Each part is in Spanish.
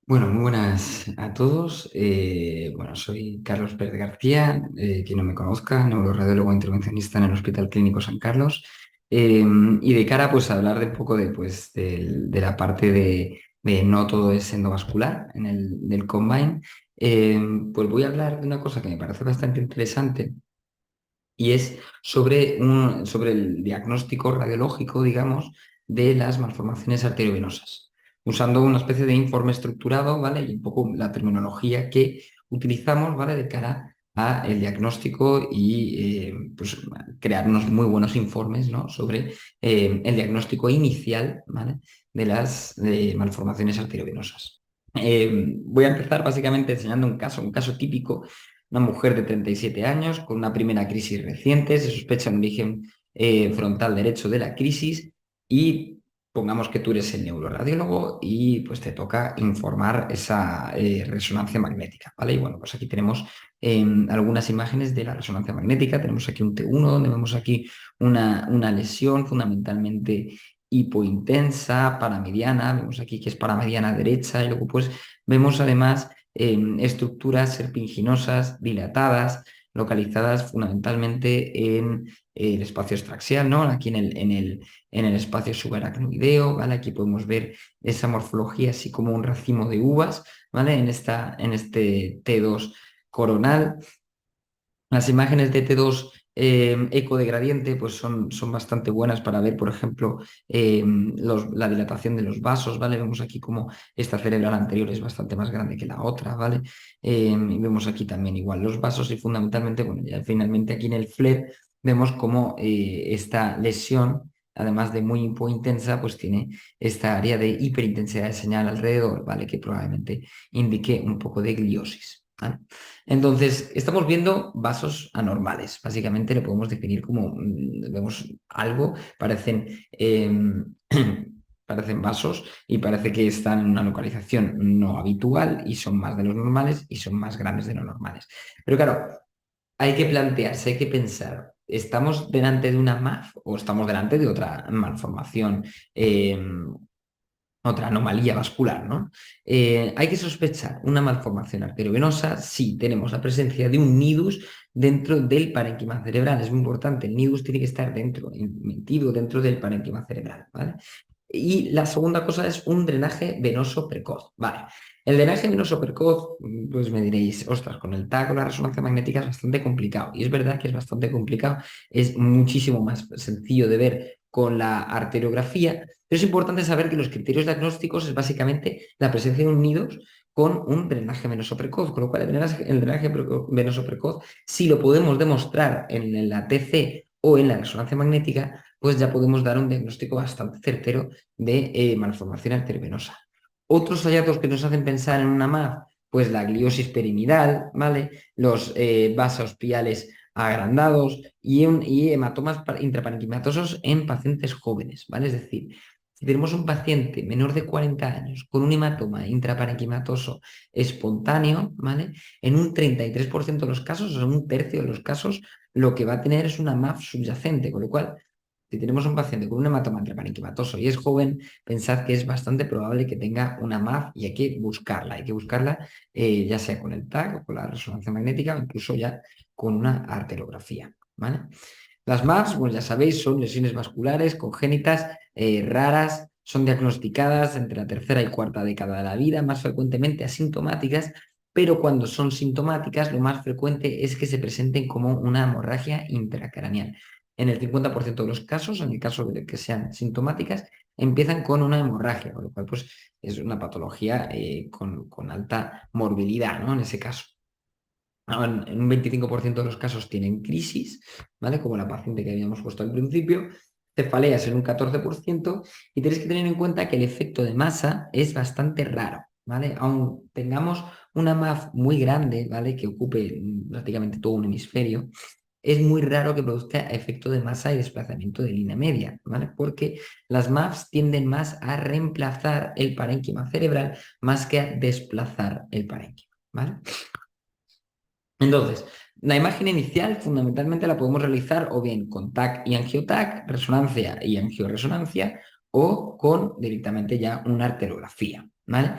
Bueno, muy buenas a todos. Bueno, soy Carlos Pérez García, quien no me conozca, neuroradiólogo intervencionista en el Hospital Clínico San Carlos. Y de cara pues, a hablar de un poco de la parte de no todo es endovascular en del Combine, pues voy a hablar de una cosa que me parece bastante interesante y es sobre el diagnóstico radiológico, digamos, de las malformaciones arteriovenosas, usando una especie de informe estructurado, ¿vale? Y un poco la terminología que utilizamos, ¿vale? De cara a el diagnóstico y pues, crear unos muy buenos informes, ¿no? Sobre el diagnóstico inicial, ¿vale? De las malformaciones arteriovenosas. Voy a empezar básicamente enseñando un caso típico. Una mujer de 37 años con una primera crisis reciente, se sospecha un origen frontal derecho de la crisis y pongamos que tú eres el neuroradiólogo y pues te toca informar esa resonancia magnética, ¿vale? Y bueno, pues aquí tenemos algunas imágenes de la resonancia magnética. Tenemos aquí un T1 donde vemos aquí una lesión fundamentalmente hipointensa, paramediana, vemos aquí que es paramediana derecha y luego pues vemos además estructuras serpiginosas dilatadas, localizadas fundamentalmente en el espacio extraxial, ¿no? Aquí en el espacio subaracnoideo, ¿vale? Aquí podemos ver esa morfología así como un racimo de uvas, ¿vale? En este T2 coronal. Las imágenes de T2 eco de gradiente pues son bastante buenas para ver, por ejemplo, la dilatación de los vasos, ¿vale? Vemos aquí como esta cerebral anterior es bastante más grande que la otra, ¿vale? Y vemos aquí también igual los vasos y fundamentalmente, bueno, ya finalmente aquí en el FLEB vemos como esta lesión, además de muy intensa, pues tiene esta área de hiperintensidad de señal alrededor, ¿vale? Que probablemente indique un poco de gliosis, ¿vale? Entonces, estamos viendo vasos anormales. Básicamente lo podemos definir como, vemos algo, parecen vasos y parece que están en una localización no habitual y son más de los normales y son más grandes de los normales. Pero claro, hay que plantearse, hay que pensar, ¿estamos delante de una MAF o estamos delante de otra malformación? Otra anomalía vascular, ¿no? Hay que sospechar una malformación arteriovenosa si tenemos la presencia de un nidus dentro del parénquima cerebral. Es muy importante, el nidus tiene que estar dentro, metido dentro del parénquima cerebral, ¿vale? Y la segunda cosa es un drenaje venoso precoz, ¿vale? El drenaje venoso precoz, pues me diréis, ostras, con el TAC o la resonancia magnética es bastante complicado. Y es verdad que es bastante complicado, es muchísimo más sencillo de ver con la arteriografía, pero es importante saber que los criterios diagnósticos es básicamente la presencia de un nidus con un drenaje venoso precoz, con lo cual el drenaje venoso precoz, si lo podemos demostrar en la TC o en la resonancia magnética, pues ya podemos dar un diagnóstico bastante certero de malformación arteriovenosa. Otros hallazgos que nos hacen pensar en una MAF, pues la gliosis piramidal, ¿vale? Los vasos piales agrandados y hematomas intraparenquimatosos en pacientes jóvenes, ¿vale? Es decir, si tenemos un paciente menor de 40 años con un hematoma intraparenquimatoso espontáneo, ¿vale? En un 33% de los casos, o en un tercio de los casos, lo que va a tener es una MAF subyacente, con lo cual si tenemos un paciente con un hematoma intraparenquimatoso y es joven, pensad que es bastante probable que tenga una MAF y hay que buscarla ya sea con el TAC o con la resonancia magnética o incluso ya con una arteriografía, ¿vale? Las MAFs, pues ya sabéis, son lesiones vasculares congénitas raras, son diagnosticadas entre la tercera y cuarta década de la vida, más frecuentemente asintomáticas, pero cuando son sintomáticas, lo más frecuente es que se presenten como una hemorragia intracraneal. En el 50% de los casos, en el caso de que sean sintomáticas, empiezan con una hemorragia, con lo cual pues, es una patología con alta morbilidad, ¿no? En ese caso. En un 25% de los casos tienen crisis, ¿vale? Como la paciente que habíamos puesto al principio, cefaleas en un 14%, y tenéis que tener en cuenta que el efecto de masa es bastante raro, ¿vale? Aun tengamos una MAF muy grande, ¿vale? Que ocupe prácticamente todo un hemisferio, es muy raro que produzca efecto de masa y desplazamiento de línea media, ¿vale? Porque las MAFs tienden más a reemplazar el parénquima cerebral más que a desplazar el parénquima, ¿vale? Entonces, la imagen inicial fundamentalmente la podemos realizar o bien con TAC y angioTAC, resonancia y angioresonancia, o con directamente ya una arteriografía, ¿vale?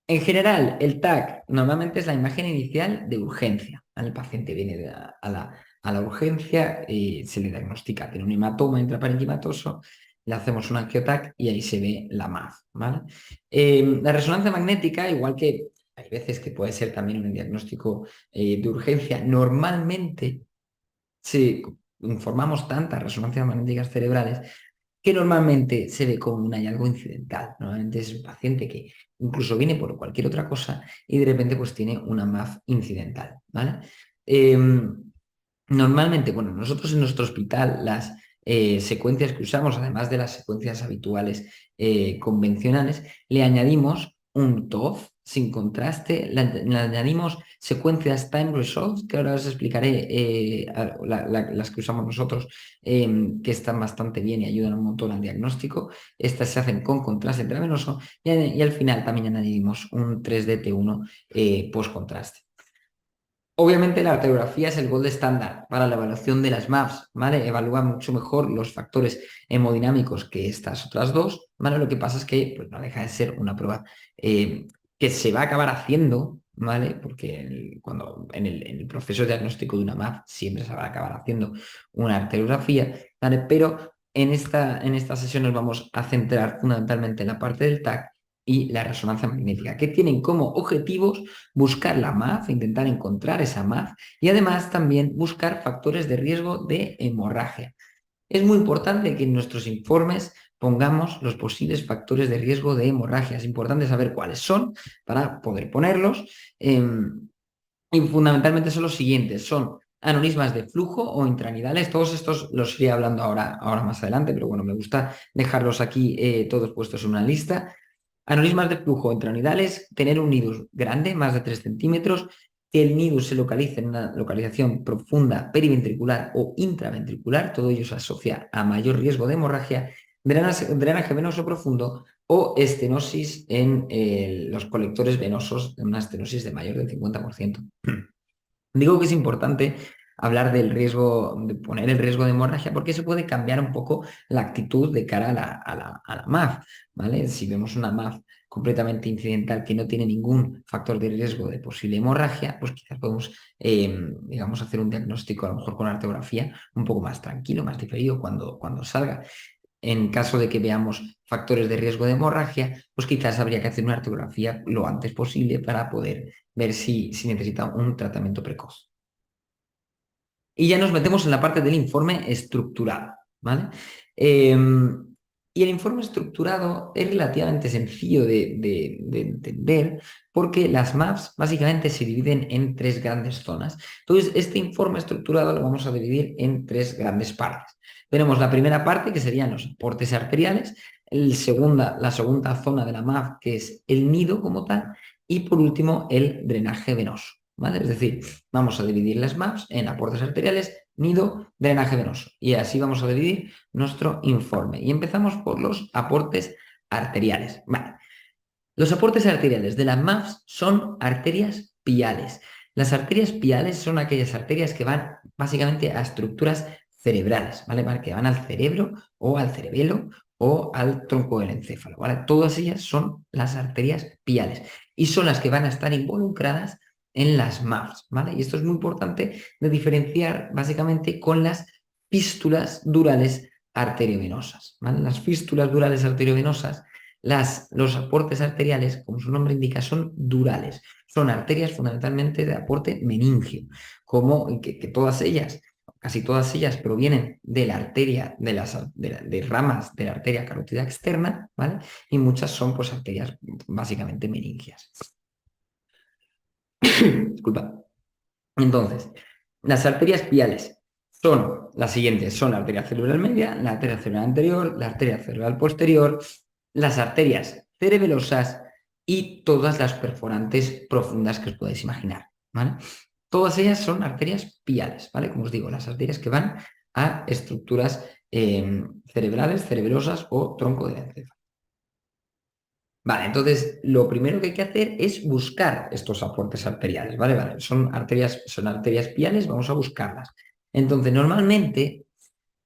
En general, el TAC normalmente es la imagen inicial de urgencia, ¿vale? El paciente viene a la urgencia y se le diagnostica, tiene un hematoma intraparenquimatoso, le hacemos un angiotac y ahí se ve la MAF, ¿vale? La resonancia magnética, igual que hay veces que puede ser también un diagnóstico de urgencia, normalmente si informamos tantas resonancias magnéticas cerebrales que normalmente se ve como un hallazgo incidental. Normalmente es un paciente que incluso viene por cualquier otra cosa y de repente pues tiene una MAF incidental, ¿vale? Normalmente, bueno, nosotros en nuestro hospital las secuencias que usamos, además de las secuencias habituales convencionales, le añadimos un TOF sin contraste, le añadimos secuencias time resolved, que ahora os explicaré las que usamos nosotros, que están bastante bien y ayudan un montón al diagnóstico. Estas se hacen con contraste intravenoso y al final también añadimos un 3D-T1 post-contraste. Obviamente la arteriografía es el gold estándar para la evaluación de las MAFs, ¿vale? Evalúa mucho mejor los factores hemodinámicos que estas otras dos, ¿vale? Lo que pasa es que pues, no deja de ser una prueba que se va a acabar haciendo, ¿vale? Porque cuando en el proceso diagnóstico de una MAF siempre se va a acabar haciendo una arteriografía, ¿vale? Pero en esta sesión nos vamos a centrar fundamentalmente en la parte del TAC y la resonancia magnética, que tienen como objetivos buscar la MAF, intentar encontrar esa MAF y además también buscar factores de riesgo de hemorragia. Es muy importante que en nuestros informes pongamos los posibles factores de riesgo de hemorragia. Es importante saber cuáles son para poder ponerlos. Y fundamentalmente son los siguientes. Son aneurismas de flujo o intranidales. Todos estos los iré hablando ahora más adelante, pero bueno, me gusta dejarlos aquí todos puestos en una lista. Aneurismas de flujo intranidales, tener un nidus grande, más de 3 centímetros, que el nidus se localice en una localización profunda periventricular o intraventricular, todo ello se asocia a mayor riesgo de hemorragia, drenaje venoso profundo o estenosis en los colectores venosos, una estenosis de mayor del 50%. Digo que es importante hablar del riesgo, de poner el riesgo de hemorragia, porque eso puede cambiar un poco la actitud de cara a la MAF, ¿vale? Si vemos una MAF completamente incidental que no tiene ningún factor de riesgo de posible hemorragia, pues quizás podemos, digamos, hacer un diagnóstico a lo mejor con arteriografía un poco más tranquilo, más diferido cuando salga. En caso de que veamos factores de riesgo de hemorragia, pues quizás habría que hacer una arteriografía lo antes posible para poder ver si necesita un tratamiento precoz. Y ya nos metemos en la parte del informe estructurado, ¿vale? Y el informe estructurado es relativamente sencillo de entender porque las MAFs básicamente se dividen en 3 grandes zonas. Entonces, este informe estructurado lo vamos a dividir en 3 grandes partes. Tenemos la primera parte, que serían los aportes arteriales, la segunda zona de la MAF, que es el nido como tal, y por último, el drenaje venoso, ¿vale? Es decir, vamos a dividir las MAFs en aportes arteriales, nido, drenaje venoso. Y así vamos a dividir nuestro informe. Y empezamos por los aportes arteriales. Vale. Los aportes arteriales de las MAFs son arterias piales. Las arterias piales son aquellas arterias que van básicamente a estructuras cerebrales, ¿vale? Que van al cerebro o al cerebelo o al tronco del encéfalo, ¿vale? Todas ellas son las arterias piales y son las que van a estar involucradas en las MAFs, ¿vale? Y esto es muy importante de diferenciar básicamente con las fístulas durales arteriovenosas, ¿vale? Las fístulas durales arteriovenosas, los aportes arteriales, como su nombre indica, son durales. Son arterias fundamentalmente de aporte meningio, como que todas ellas, casi todas ellas provienen de la arteria, de ramas de la arteria carótida externa, ¿vale? Y muchas son pues arterias básicamente meningias. Disculpa. Entonces, las arterias piales son las siguientes, son la arteria cerebral media, la arteria cerebral anterior, la arteria cerebral posterior, las arterias cerebelosas y todas las perforantes profundas que os podéis imaginar, ¿vale? Todas ellas son arterias piales, ¿vale? Como os digo, las arterias que van a estructuras cerebrales, cerebelosas o tronco del encéfalo. Vale, entonces lo primero que hay que hacer es buscar estos aportes arteriales, ¿vale? Vale, son arterias piales, vamos a buscarlas. Entonces, normalmente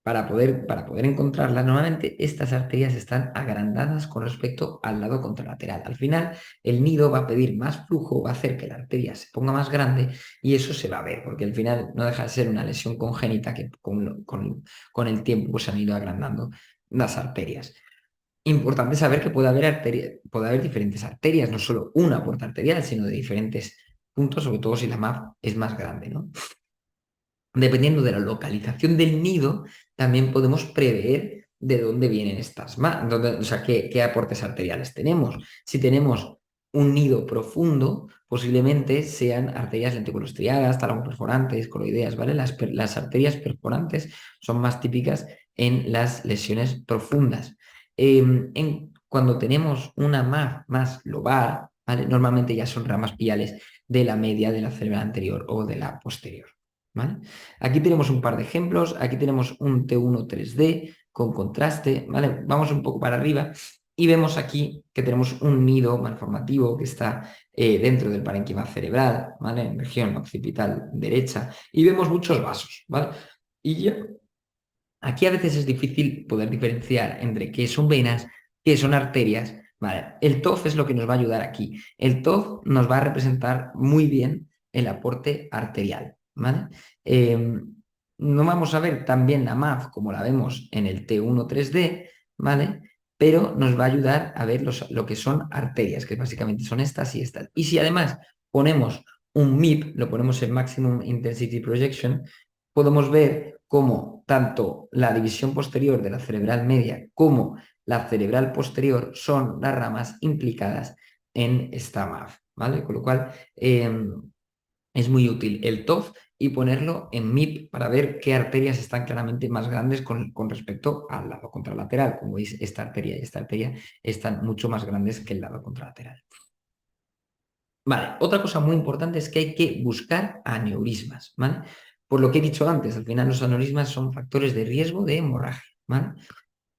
para poder encontrarlas, normalmente estas arterias están agrandadas con respecto al lado contralateral. Al final, el nido va a pedir más flujo, va a hacer que la arteria se ponga más grande y eso se va a ver, porque al final no deja de ser una lesión congénita que con el tiempo pues, se han ido agrandando las arterias. Importante saber que puede haber diferentes arterias, no solo una puerta arterial, sino de diferentes puntos, sobre todo si la MAF es más grande, ¿no? Dependiendo de la localización del nido, también podemos prever de dónde vienen estas MAF, o sea, qué aportes arteriales tenemos. Si tenemos un nido profundo, posiblemente sean arterias lenticulostriadas, tálamo perforantes, coloideas, ¿vale? Las arterias perforantes son más típicas en las lesiones profundas. Cuando tenemos una MAF más lobar, ¿vale? Normalmente ya son ramas piales de la media de la cerebral anterior o de la posterior, ¿vale? Aquí tenemos un par de ejemplos, aquí tenemos un T1 3D con contraste, ¿vale? Vamos un poco para arriba y vemos aquí que tenemos un nido malformativo que está dentro del parénquima cerebral, ¿vale? En región occipital derecha y vemos muchos vasos, ¿vale? Y ya aquí a veces es difícil poder diferenciar entre qué son venas, qué son arterias. Vale, el TOF es lo que nos va a ayudar aquí. El TOF nos va a representar muy bien el aporte arterial. ¿Vale? No vamos a ver tan bien la MAF como la vemos en el T1 3D, ¿vale? Pero nos va a ayudar a ver lo que son arterias, que básicamente son estas y estas. Y si además ponemos un MIP, lo ponemos en Maximum Intensity Projection, podemos ver cómo tanto la división posterior de la cerebral media como la cerebral posterior son las ramas implicadas en esta MAF, ¿vale? Con lo cual es muy útil el TOF y ponerlo en MIP para ver qué arterias están claramente más grandes con respecto al lado contralateral. Como veis, esta arteria y esta arteria están mucho más grandes que el lado contralateral. Vale, otra cosa muy importante es que hay que buscar aneurismas, ¿vale? Por lo que he dicho antes, al final los aneurismas son factores de riesgo de hemorragia, ¿vale?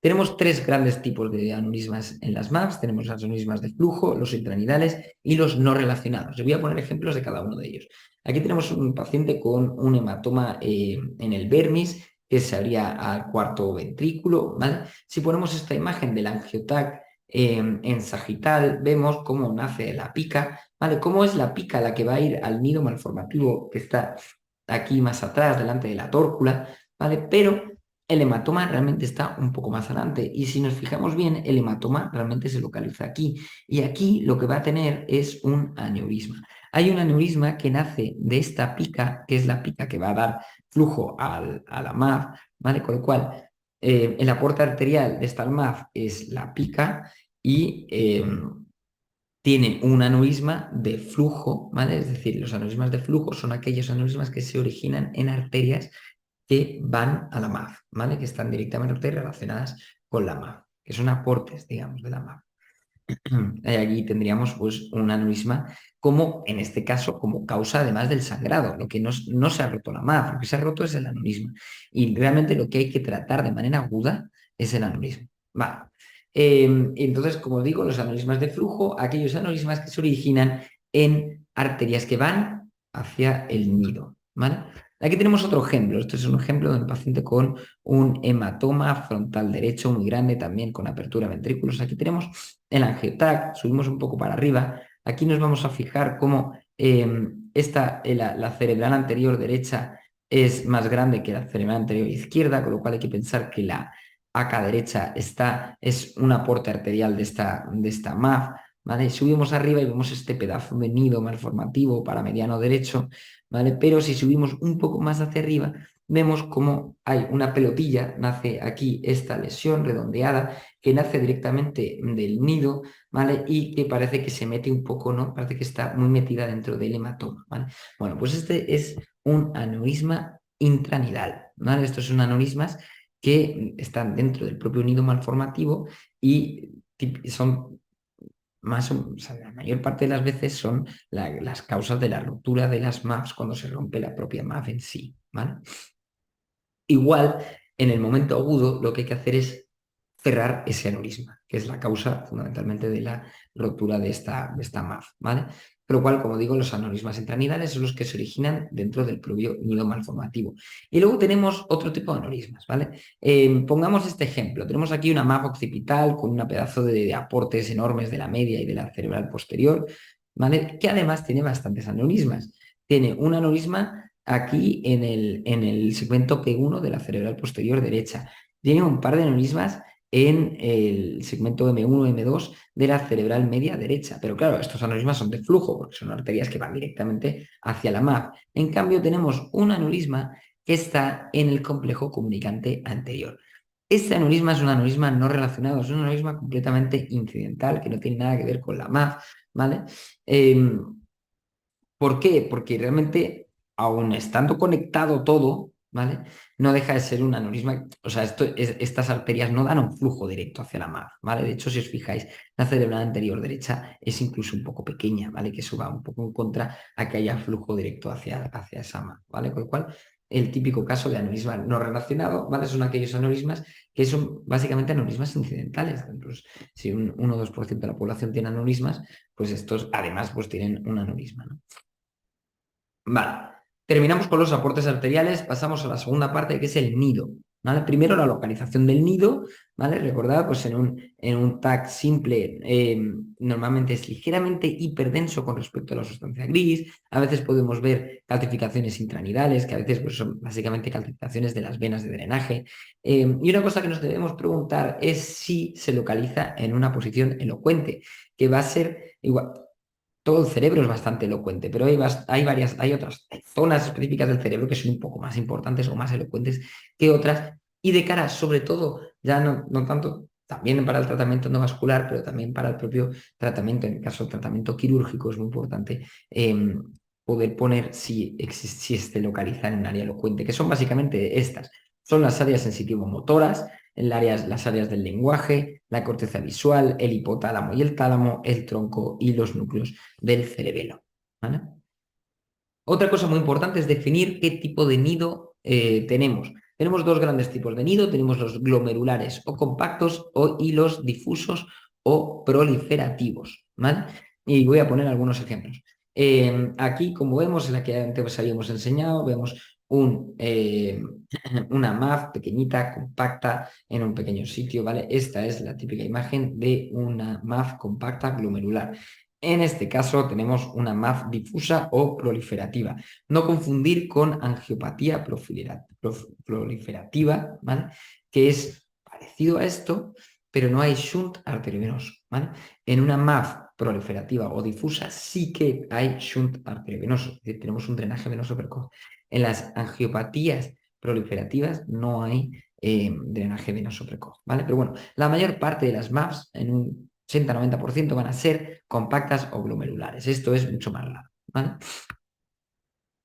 Tenemos tres grandes tipos de aneurismas en las MAPs. Tenemos los aneurismas de flujo, los intranidales y los no relacionados. Os voy a poner ejemplos de cada uno de ellos. Aquí tenemos un paciente con un hematoma en el vermis que se abría al cuarto ventrículo, ¿vale? Si ponemos esta imagen del angiotac en sagital, vemos cómo nace la pica, ¿vale? Cómo es la pica la que va a ir al nido malformativo que está aquí más atrás, delante de la tórcula, ¿vale? Pero el hematoma realmente está un poco más adelante y si nos fijamos bien, el hematoma realmente se localiza aquí y aquí lo que va a tener es un aneurisma. Hay un aneurisma que nace de esta pica, que es la pica que va a dar flujo a la MAF, ¿vale? Con lo cual, el aporte arterial de esta MAF es la pica y tiene un aneurisma de flujo, ¿vale? Es decir, los aneurismas de flujo son aquellos aneurismas que se originan en arterias que van a la MAF, ¿vale? Que están directamente relacionadas con la MAF, que son aportes, digamos, de la MAF. Y aquí tendríamos pues un aneurisma como, en este caso, como causa además del sangrado. Lo que no se ha roto la MAF, lo que se ha roto es el aneurisma. Y realmente lo que hay que tratar de manera aguda es el aneurisma. Vale. Entonces, como digo, los aneurismas de flujo, aquellos aneurismas que se originan en arterias que van hacia el nido, ¿vale? Aquí tenemos otro ejemplo. Esto es un ejemplo de un paciente con un hematoma frontal derecho muy grande, también con apertura de ventrículos. Aquí tenemos el angiotac, subimos un poco para arriba. Aquí nos vamos a fijar cómo la cerebral anterior derecha es más grande que la cerebral anterior izquierda, con lo cual hay que pensar que la ACA derecha es un aporte arterial de esta MAF, ¿vale? Subimos arriba y vemos este pedazo de nido malformativo para mediano derecho, ¿vale? Pero si subimos un poco más hacia arriba, vemos cómo hay una pelotilla, nace aquí esta lesión redondeada que nace directamente del nido, ¿vale? Y que parece que se mete un poco, ¿no? Parece que está muy metida dentro del hematoma, ¿vale? Bueno, pues este es un aneurisma intranidal, ¿vale? Estos son aneurismas que están dentro del propio nido malformativo y son o sea, la mayor parte de las veces son las causas de la ruptura de las MAFs cuando se rompe la propia MAF en sí, ¿vale? Igual, en el momento agudo, lo que hay que hacer es cerrar ese aneurisma, que es la causa fundamentalmente de la rotura de esta MAF, ¿vale? Con lo cual, como digo, los aneurismas intranidales son los que se originan dentro del propio nido malformativo. Y luego tenemos otro tipo de aneurismas, ¿vale? Pongamos este ejemplo. Tenemos aquí una MAF occipital con un pedazo de aportes enormes de la media y de la cerebral posterior, ¿vale? Que además tiene bastantes aneurismas. Tiene un aneurisma aquí en el segmento P1 de la cerebral posterior derecha. Tiene un par de aneurismas en el segmento M1, M2 de la cerebral media derecha. Pero claro, estos aneurismas son de flujo, porque son arterias que van directamente hacia la MAF. En cambio, tenemos un aneurisma que está en el complejo comunicante anterior. Este aneurisma es un aneurisma no relacionado, es un aneurisma completamente incidental, que no tiene nada que ver con la MAF, ¿vale? ¿Por qué? Porque realmente, aun estando conectado todo, ¿vale? No deja de ser un aneurisma, o sea, estas arterias no dan un flujo directo hacia la MAF, ¿vale? De hecho, si os fijáis, la cerebral anterior derecha es incluso un poco pequeña, ¿vale? Que eso va un poco en contra a que haya flujo directo hacia esa MAF, ¿vale? Con lo cual, el típico caso de aneurisma no relacionado, ¿vale? Son aquellos aneurismas que son básicamente aneurismas incidentales. Pues, si un 1 o 2% de la población tiene aneurismas, pues estos además pues tienen un aneurisma, ¿no? Vale, terminamos con los aportes arteriales, pasamos a la segunda parte que es el nido, ¿vale? Primero la localización del nido, ¿vale? Recordad, pues en un TAC simple normalmente es ligeramente hiperdenso con respecto a la sustancia gris, a veces podemos ver calcificaciones intranidales, que a veces pues, son básicamente calcificaciones de las venas de drenaje, y una cosa que nos debemos preguntar es si se localiza en una posición elocuente, que va a ser igual. Todo el cerebro es bastante elocuente, pero hay otras zonas específicas del cerebro que son un poco más importantes o más elocuentes que otras, y de cara, sobre todo, ya no tanto, también para el tratamiento endovascular, pero también para el propio tratamiento, en el caso del tratamiento quirúrgico, es muy importante poder poner si se localiza en un área elocuente, que son básicamente estas. Son las áreas sensitivo-motoras, las áreas del lenguaje, la corteza visual, el hipotálamo y el tálamo, el tronco y los núcleos del cerebelo, ¿vale? Otra cosa muy importante es definir qué tipo de nido tenemos. Tenemos dos grandes tipos de nido, tenemos los glomerulares o compactos y los difusos o proliferativos, ¿vale? Y voy a poner algunos ejemplos. Aquí, como vemos, en la que antes habíamos enseñado, vemos una MAF pequeñita, compacta, en un pequeño sitio, ¿vale? Esta es la típica imagen de una MAF compacta glomerular. En este caso tenemos una MAF difusa o proliferativa. No confundir con angiopatía proliferativa, ¿vale? Que es parecido a esto, pero no hay shunt arteriovenoso, ¿vale? En una MAF proliferativa o difusa sí que hay shunt arteriovenoso, es decir, tenemos un drenaje venoso precoz. En las angiopatías proliferativas no hay drenaje venoso precoz, ¿vale? Pero bueno, la mayor parte de las MAFs en un 80-90% van a ser compactas o glomerulares. Esto es mucho más raro, ¿vale?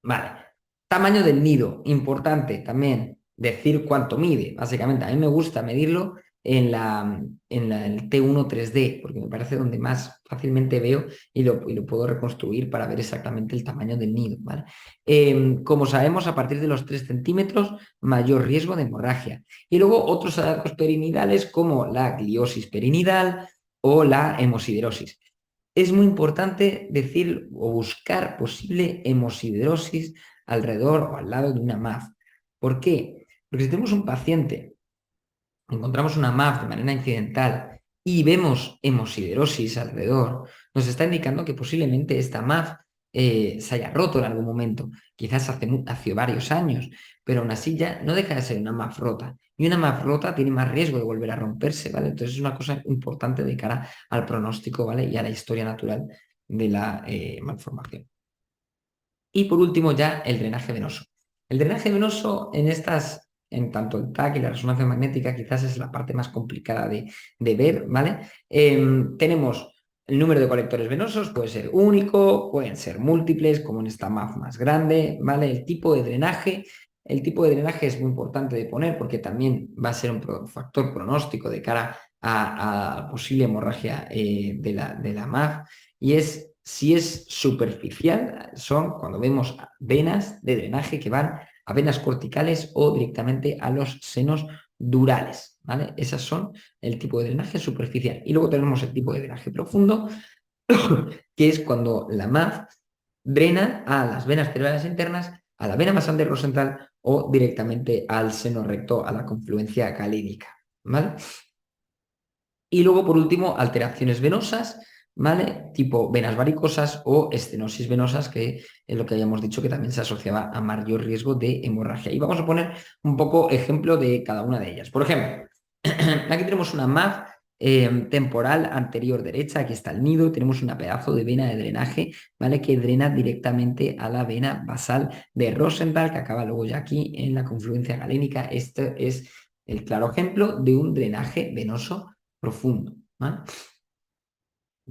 Vale. Tamaño del nido, importante también decir cuánto mide. Básicamente, a mí me gusta medirlo el T1 3D, porque me parece donde más fácilmente veo y lo puedo reconstruir para ver exactamente el tamaño del nido, ¿vale? Como sabemos, a partir de los 3 centímetros, mayor riesgo de hemorragia. Y luego otros hallazgos perinidales como la gliosis perinidal o la hemosiderosis. Es muy importante decir o buscar posible hemosiderosis alrededor o al lado de una MAF. ¿Por qué? Porque si tenemos un paciente, encontramos una MAF de manera incidental y vemos hemosiderosis alrededor, nos está indicando que posiblemente esta MAF se haya roto en algún momento, quizás hace varios años, pero aún así ya no deja de ser una MAF rota. Y una MAF rota tiene más riesgo de volver a romperse, ¿vale? Entonces es una cosa importante de cara al pronóstico, ¿vale? Y a la historia natural de la malformación. Y por último ya el drenaje venoso. El drenaje venoso en tanto el TAC y la resonancia magnética, quizás es la parte más complicada de ver, ¿vale? Tenemos el número de colectores venosos, puede ser único, pueden ser múltiples, como en esta MAF más grande, ¿vale? El tipo de drenaje es muy importante de poner porque también va a ser un factor pronóstico de cara a posible hemorragia de la MAF, y si es superficial, son cuando vemos venas de drenaje que van a venas corticales o directamente a los senos durales, ¿vale? Esas son el tipo de drenaje superficial. Y luego tenemos el tipo de drenaje profundo, que es cuando la MAF drena a las venas cerebrales internas, a la vena basal del central o directamente al seno recto, a la confluencia galínica, ¿vale? Y luego, por último, alteraciones venosas, ¿vale? Tipo venas varicosas o estenosis venosas, que es lo que habíamos dicho que también se asociaba a mayor riesgo de hemorragia. Y vamos a poner un poco ejemplo de cada una de ellas. Por ejemplo, aquí tenemos una MAF temporal anterior derecha, aquí está el nido, tenemos una pedazo de vena de drenaje, ¿vale? Que drena directamente a la vena basal de Rosenthal, que acaba luego ya aquí en la confluencia galénica. Este es el claro ejemplo de un drenaje venoso profundo, ¿vale?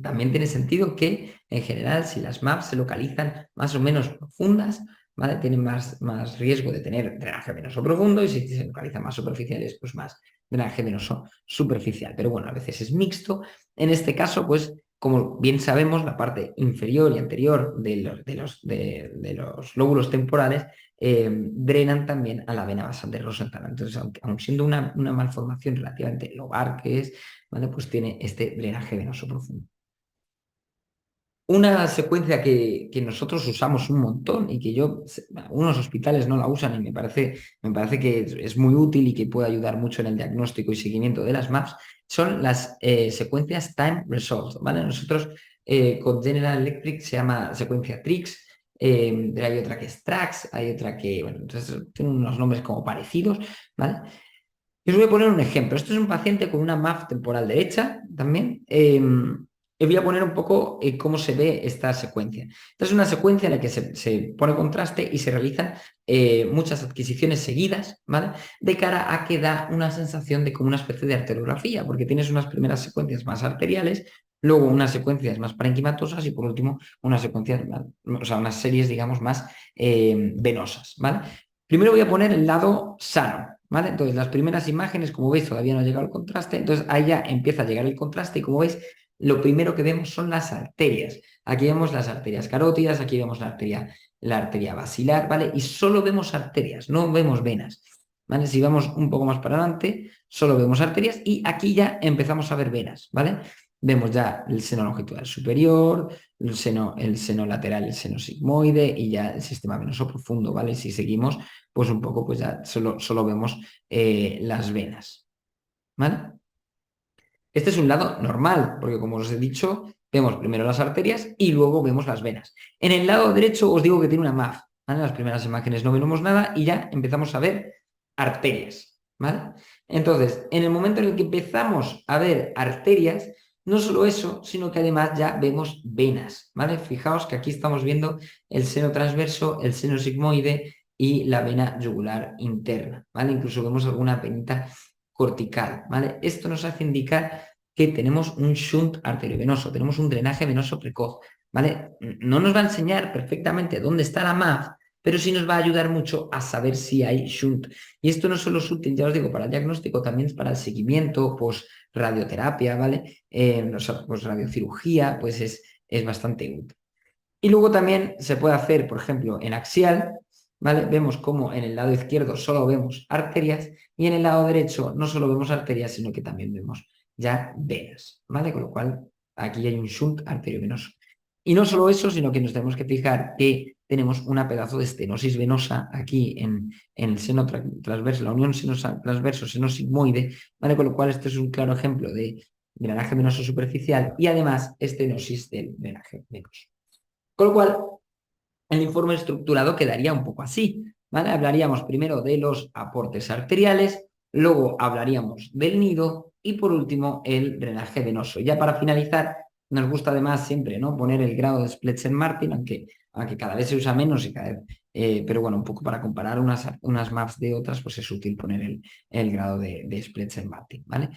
También tiene sentido que, en general, si las MAPs se localizan más o menos profundas, ¿vale? Tienen más riesgo de tener drenaje venoso profundo, y si se localizan más superficiales, pues más drenaje venoso superficial. Pero bueno, a veces es mixto. En este caso, pues, como bien sabemos, la parte inferior y anterior de los lóbulos temporales drenan también a la vena basal de Rosenthal. Entonces, aun siendo una malformación relativamente lobar que es, ¿vale? Pues tiene este drenaje venoso profundo. Una secuencia que nosotros usamos un montón y que algunos hospitales no la usan y me parece que es muy útil y que puede ayudar mucho en el diagnóstico y seguimiento de las MAPs, son las secuencias Time Resolved, ¿vale? Nosotros con General Electric se llama secuencia TRIX, hay otra que es TRAX, hay otra que, bueno, entonces tienen unos nombres como parecidos, ¿vale? Y os voy a poner un ejemplo. Esto es un paciente con una MAF temporal derecha también. Y voy a poner un poco cómo se ve esta secuencia. Esta es una secuencia en la que se pone contraste y se realizan muchas adquisiciones seguidas, ¿vale? De cara a que da una sensación de como una especie de arteriografía, porque tienes unas primeras secuencias más arteriales, luego unas secuencias más parenquimatosas y por último unas secuencias, o sea, unas series, digamos, más venosas, ¿vale? Primero voy a poner el lado sano, ¿vale? Entonces, las primeras imágenes, como veis, todavía no ha llegado el contraste, entonces ahí ya empieza a llegar el contraste y como veis, lo primero que vemos son las arterias. Aquí vemos las arterias carótidas, aquí vemos la arteria basilar, ¿vale? Y solo vemos arterias, no vemos venas, ¿vale? Si vamos un poco más para adelante, solo vemos arterias y aquí ya empezamos a ver venas, ¿vale? Vemos ya el seno longitudinal superior, el seno lateral, el seno sigmoide y ya el sistema venoso profundo, ¿vale? Si seguimos, pues un poco, pues ya solo vemos las venas, ¿vale? Este es un lado normal, porque como os he dicho, vemos primero las arterias y luego vemos las venas. En el lado derecho os digo que tiene una MAF, ¿vale? En las primeras imágenes no vemos nada y ya empezamos a ver arterias, ¿vale? Entonces, en el momento en el que empezamos a ver arterias, no solo eso, sino que además ya vemos venas, ¿vale? Fijaos que aquí estamos viendo el seno transverso, el seno sigmoide y la vena yugular interna, ¿vale? Incluso vemos alguna venita cortical, ¿vale? Esto nos hace indicar que tenemos un shunt arteriovenoso, tenemos un drenaje venoso precoz, ¿vale? No nos va a enseñar perfectamente dónde está la MAF, pero sí nos va a ayudar mucho a saber si hay shunt. Y esto no solo es útil, ya os digo, para el diagnóstico, también es para el seguimiento, pues radioterapia, ¿vale? Pues radiocirugía, pues es bastante útil. Y luego también se puede hacer, por ejemplo, en axial, ¿vale? Vemos cómo en el lado izquierdo solo vemos arterias y en el lado derecho no solo vemos arterias, sino que también vemos ya venas, ¿vale? Con lo cual aquí hay un shunt arteriovenoso. Y no solo eso, sino que nos tenemos que fijar que tenemos una pedazo de estenosis venosa aquí en el seno transverso, la unión seno transverso, seno sigmoide, ¿vale? Con lo cual este es un claro ejemplo de drenaje venoso superficial y además estenosis del drenaje venoso. Con lo cual, el informe estructurado quedaría un poco así, ¿vale? Hablaríamos primero de los aportes arteriales, luego hablaríamos del nido y por último el drenaje venoso. Ya para finalizar, nos gusta además siempre, ¿no?, poner el grado de Spletsen-Martin, aunque cada vez se usa menos y cada vez, pero bueno, un poco para comparar unas maps de otras, pues es útil poner el grado de Spletsen-Martin, ¿vale?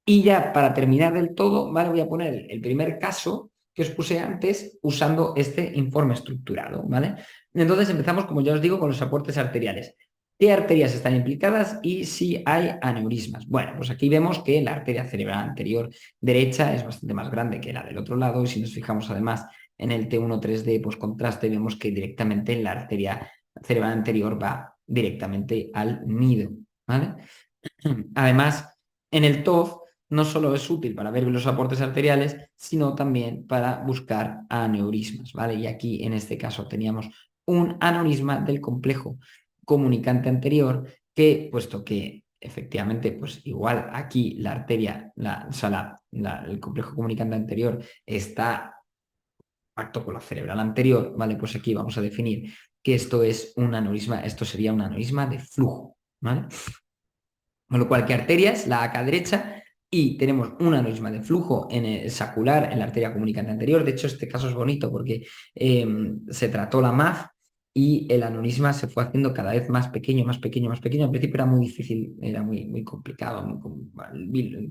Y ya para terminar del todo, ¿vale? Voy a poner el primer caso que os puse antes usando este informe estructurado, ¿vale? Entonces empezamos, como ya os digo, con los aportes arteriales. ¿Qué arterias están implicadas y si hay aneurismas? Bueno, pues aquí vemos que la arteria cerebral anterior derecha es bastante más grande que la del otro lado y si nos fijamos además en el T1-3D, pues contraste, vemos que directamente la arteria cerebral anterior va directamente al nido, ¿vale? Además, en el TOF no solo es útil para ver los aportes arteriales, sino también para buscar aneurismas, ¿vale? Y aquí, en este caso, teníamos un aneurisma del complejo comunicante anterior que, puesto que efectivamente, pues igual aquí la arteria, o sea, el complejo comunicante anterior está pacto con la cerebral anterior, ¿vale? Pues aquí vamos a definir que esto es un aneurisma, esto sería un aneurisma de flujo, ¿vale? Con lo cual, ¿qué arterias? La acá derecha y tenemos un aneurisma de flujo en el sacular, en la arteria comunicante anterior. De hecho, este caso es bonito porque se trató la MAF y el aneurisma se fue haciendo cada vez más pequeño, más pequeño, más pequeño. Al principio era muy difícil, era muy complicado,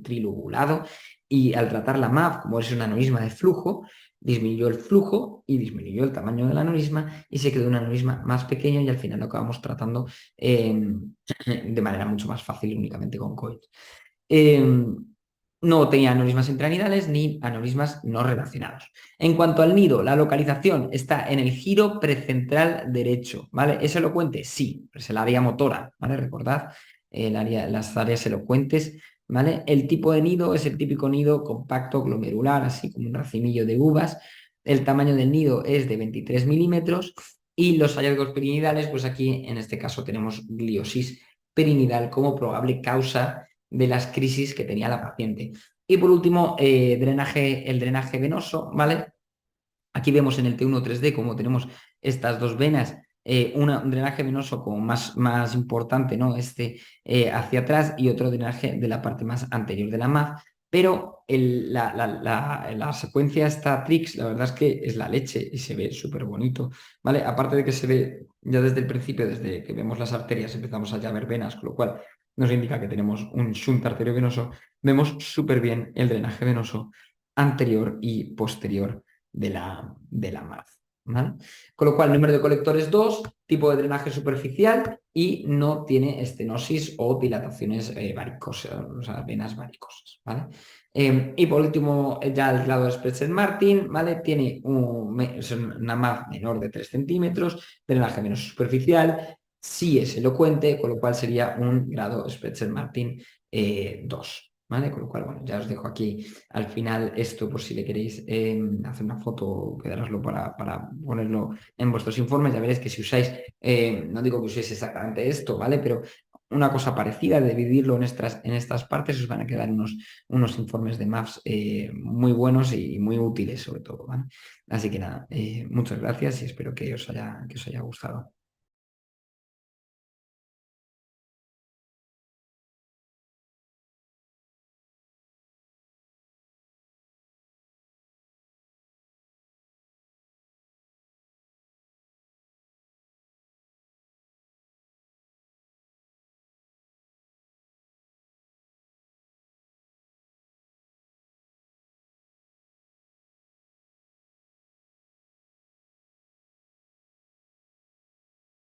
trilobulado. Y al tratar la MAF, como es un aneurisma de flujo, disminuyó el flujo y disminuyó el tamaño del aneurisma y se quedó un aneurisma más pequeño y al final lo acabamos tratando de manera mucho más fácil únicamente con COIL. No tenía aneurismas intranidales ni aneurismas no relacionados. En cuanto al nido, la localización está en el giro precentral derecho, ¿vale? ¿Es elocuente? Sí, es el área motora, ¿vale? Recordad, las áreas elocuentes, ¿vale? El tipo de nido es el típico nido compacto, glomerular, así como un racimillo de uvas. El tamaño del nido es de 23 milímetros y los hallazgos perinidales, pues aquí en este caso tenemos gliosis perinidal como probable causa de las crisis que tenía la paciente. Y por último, el drenaje venoso, ¿vale? Aquí vemos en el T1 3D como tenemos estas dos venas, un drenaje venoso como más importante, ¿no? Hacia atrás y otro drenaje de la parte más anterior de la MAF, pero la secuencia Statrix, la verdad es que es la leche y se ve súper bonito, ¿vale? Aparte de que se ve ya desde el principio, desde que vemos las arterias, empezamos a ya ver venas, con lo cual nos indica que tenemos un shunt arteriovenoso, vemos súper bien el drenaje venoso anterior y posterior de la MAF, ¿vale? Con lo cual, número de colectores 2, tipo de drenaje superficial y no tiene estenosis o dilataciones varicosas, o sea, venas varicosas, ¿vale? Y por último, ya el lado de Sprecher-Martin, ¿vale? Tiene es una MAF menor de 3 centímetros, drenaje menos superficial, sí es elocuente, con lo cual sería un grado Sprecher-Martin 2. ¿Vale? Con lo cual, bueno, ya os dejo aquí al final esto por si le queréis hacer una foto o quedároslo para ponerlo en vuestros informes. Ya veréis que si usáis, no digo que uséis exactamente esto, ¿vale? Pero una cosa parecida, de dividirlo en estas partes, os van a quedar unos informes de maps muy buenos y muy útiles sobre todo, ¿vale? Así que nada, muchas gracias y espero que os haya gustado.